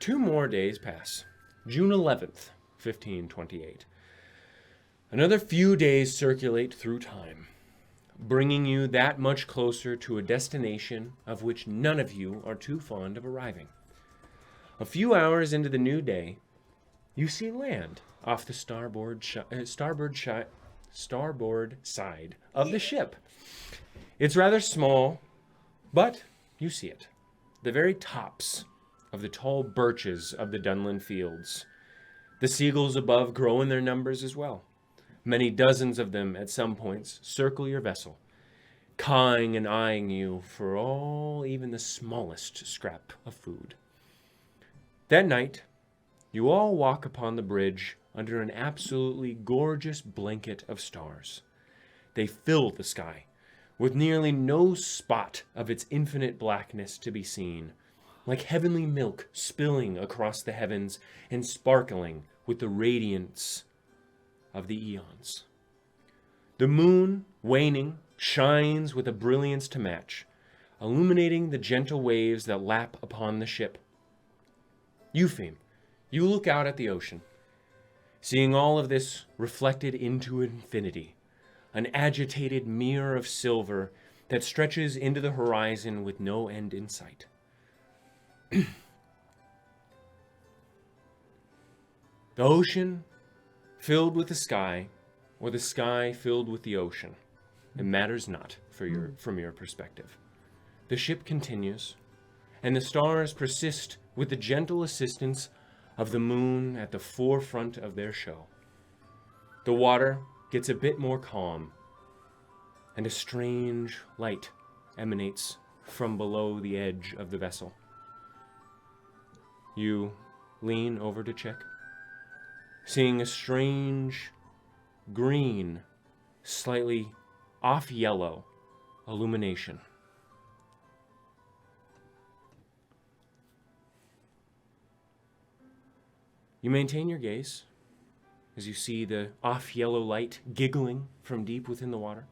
2 more days pass. June 11th, 1528. Another few days circulate through time, bringing you that much closer to a destination of which none of you are too fond of arriving. A few hours into the new day, you see land off the starboard side of the ship. It's rather small, but you see it. The very tops of the tall birches of the Dunlin fields. The seagulls above grow in their numbers as well. Many dozens of them at some points circle your vessel, cawing and eyeing you for all, even the smallest scrap of food. That night, you all walk upon the bridge under an absolutely gorgeous blanket of stars. They fill the sky, with nearly no spot of its infinite blackness to be seen, like heavenly milk spilling across the heavens and sparkling with the radiance of the eons. The moon, waning, shines with a brilliance to match, illuminating the gentle waves that lap upon the ship. Eupheme, you look out at the ocean, seeing all of this reflected into infinity, an agitated mirror of silver that stretches into the horizon with no end in sight. The ocean filled with the sky, or the sky filled with the ocean. It matters not from your perspective. The ship continues, and the stars persist with the gentle assistance of the moon at the forefront of their show. The water gets a bit more calm, and a strange light emanates from below the edge of the vessel. You lean over to check, seeing a strange green, slightly off-yellow illumination. You maintain your gaze as you see the off-yellow light giggling from deep within the water.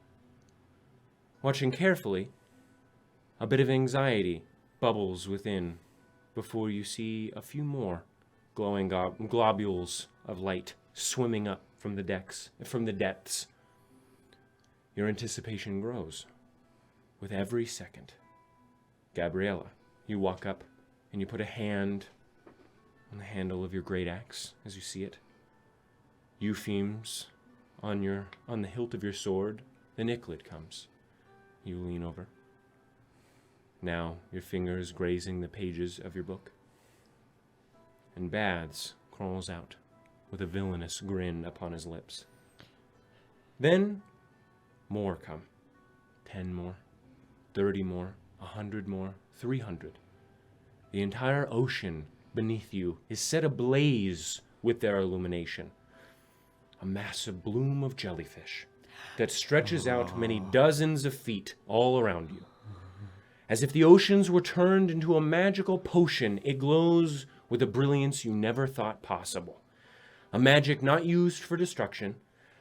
Watching carefully, a bit of anxiety bubbles within before you see a few more glowing globules of light swimming up from the depths. Your anticipation grows with every second. Gabriella, you walk up and you put a hand on the handle of your great axe as you see it. Eupheme's on the hilt of your sword. The Nicklid comes. You lean over. Now your fingers grazing the pages of your book. And Baths crawls out with a villainous grin upon his lips. Then more come. 10 more, 30 more, 100 more, 300. The entire ocean beneath you is set ablaze with their illumination. A massive bloom of jellyfish that stretches out many dozens of feet all around you. As if the oceans were turned into a magical potion, it glows with a brilliance you never thought possible. A magic not used for destruction,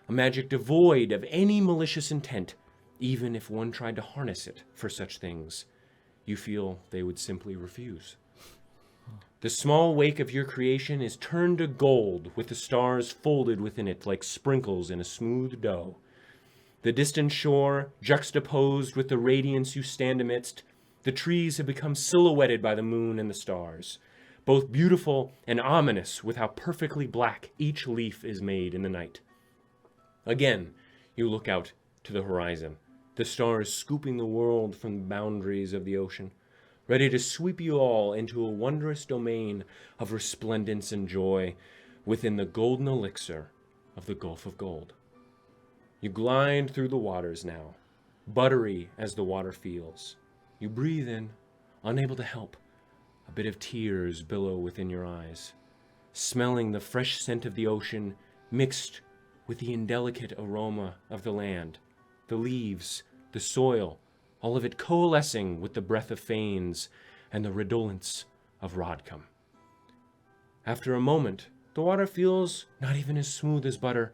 a magic devoid of any malicious intent, even if one tried to harness it for such things. You feel they would simply refuse. The small wake of your creation is turned to gold with the stars folded within it like sprinkles in a smooth dough. The distant shore, juxtaposed with the radiance you stand amidst, the trees have become silhouetted by the moon and the stars, both beautiful and ominous with how perfectly black each leaf is made in the night. Again, you look out to the horizon, the stars scooping the world from the boundaries of the ocean, ready to sweep you all into a wondrous domain of resplendence and joy within the golden elixir of the Gulf of Gold. You glide through the waters now, buttery as the water feels. You breathe in, unable to help. A bit of tears billow within your eyes, smelling the fresh scent of the ocean mixed with the indelicate aroma of the land, the leaves, the soil, all of it coalescing with the breath of Fanes and the redolence of Rodcom. After a moment, the water feels not even as smooth as butter,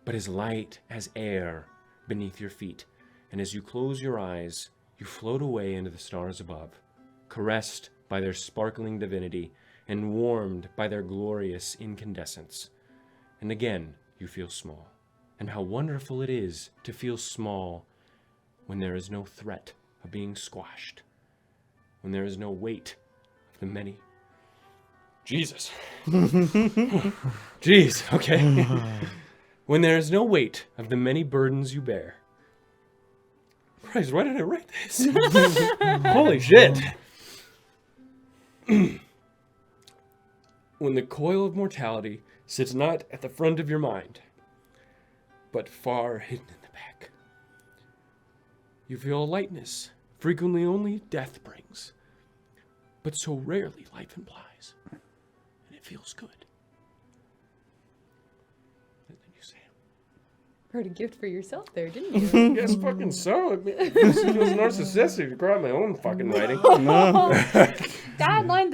but as light as air beneath your feet, and as you close your eyes, you float away into the stars above, caressed by their sparkling divinity and warmed by their glorious incandescence. And again, you feel small. And how wonderful it is to feel small when there is no threat of being squashed, when there is no weight of the many. Jesus. Jeez, okay. When there is no weight of the many burdens you bear. Christ, why did I write this? Holy shit. When the coil of mortality sits not at the front of your mind, but far hidden in the back. You feel a lightness frequently only death brings, but so rarely life implies, and it feels good. And then you say, Wrote a gift for yourself there, didn't you? yes, fucking so. It feels narcissistic to grab my own fucking writing. That line,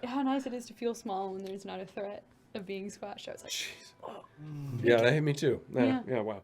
how nice it is to feel small when there's not a threat of being squashed. I was like, Jeez. Yeah, that hit me too. Yeah, wow.